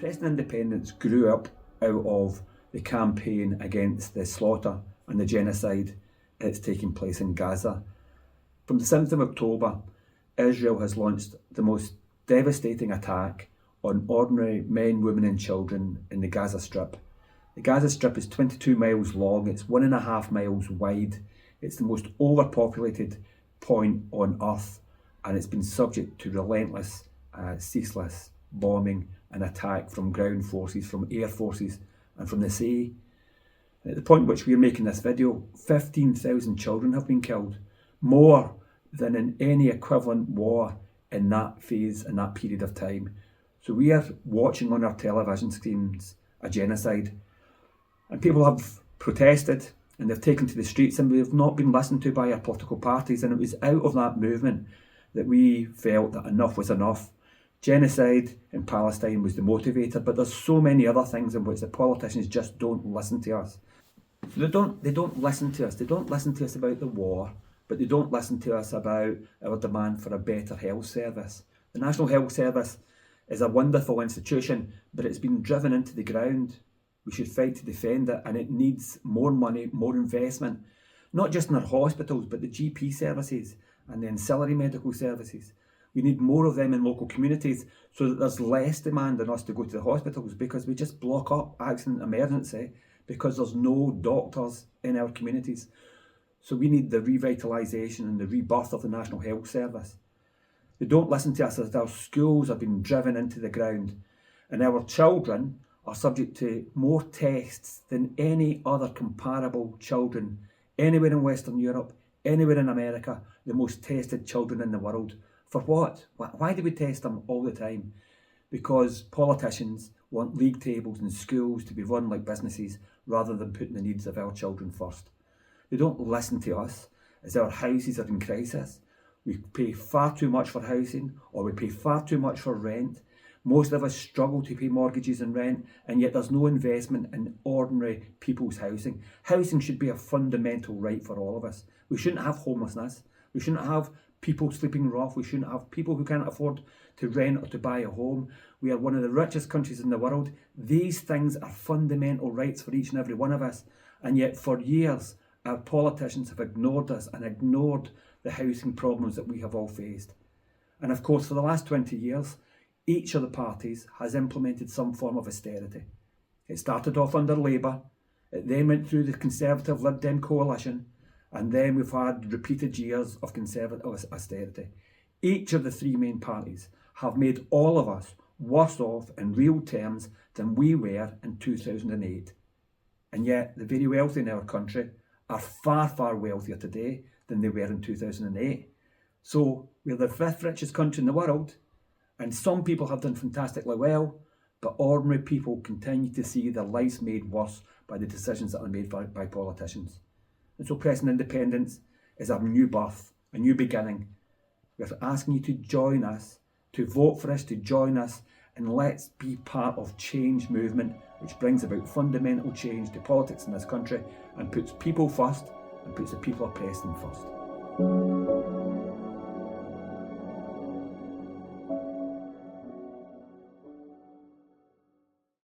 Preston Independents grew up out of the campaign against the slaughter and the genocide that's taking place in Gaza. From the 7th of October, Israel has launched the most devastating attack on ordinary men, women and children in the Gaza Strip. The Gaza Strip is 22 miles long, it's 1.5 miles wide, it's the most overpopulated point on earth, and it's been subject to relentless, ceaseless bombing and attack from ground forces, from air forces and from the sea. And at the point at which we're making this video, 15,000 children have been killed, more than in any equivalent war in that phase, in that period of time. So we are watching on our television screens a genocide, and people have protested and they've taken to the streets, and we've not been listened to by our political parties. And it was out of that movement that we felt that enough was enough. Genocide in Palestine was the motivator, but there's so many other things in which the politicians just don't listen to us. So they don't listen to us. They don't listen to us about the war, but they don't listen to us about our demand for a better health service. The National Health Service is a wonderful institution, but it's been driven into the ground. We should fight to defend it, and it needs more money, more investment, not just in our hospitals, but the GP services and the ancillary medical services. We need more of them in local communities so that there's less demand on us to go to the hospitals, because we just block up accident emergency because there's no doctors in our communities. So we need the revitalisation and the rebirth of the National Health Service. They don't listen to us as our schools have been driven into the ground, and our children are subject to more tests than any other comparable children anywhere in Western Europe, anywhere in America, the most tested children in the world. For what? Why do we test them all the time? Because politicians want league tables in schools to be run like businesses rather than putting the needs of our children first. They don't listen to us as our houses are in crisis. We pay far too much for housing, or we pay far too much for rent. Most of us struggle to pay mortgages and rent, and yet there's no investment in ordinary people's housing. Housing should be a fundamental right for all of us. We shouldn't have homelessness. We shouldn't have people sleeping rough. We shouldn't have people who can't afford to rent or to buy a home. We are one of the richest countries in the world. These things are fundamental rights for each and every one of us. And yet for years, our politicians have ignored us and ignored the housing problems that we have all faced. And of course, for the last 20 years, each of the parties has implemented some form of austerity. It started off under Labour, it then went through the Conservative Lib Dem coalition, and then we've had repeated years of Conservative austerity. Each of the three main parties have made all of us worse off in real terms than we were in 2008. And yet the very wealthy in our country are far, far wealthier today than they were in 2008. So we're the 5th richest country in the world, and some people have done fantastically well, but ordinary people continue to see their lives made worse by the decisions that are made by politicians. And so Preston Independents is a new birth, a new beginning. We're asking you to join us, to vote for us, to join us, and let's be part of change movement, which brings about fundamental change to politics in this country and puts people first and puts the people of Preston first.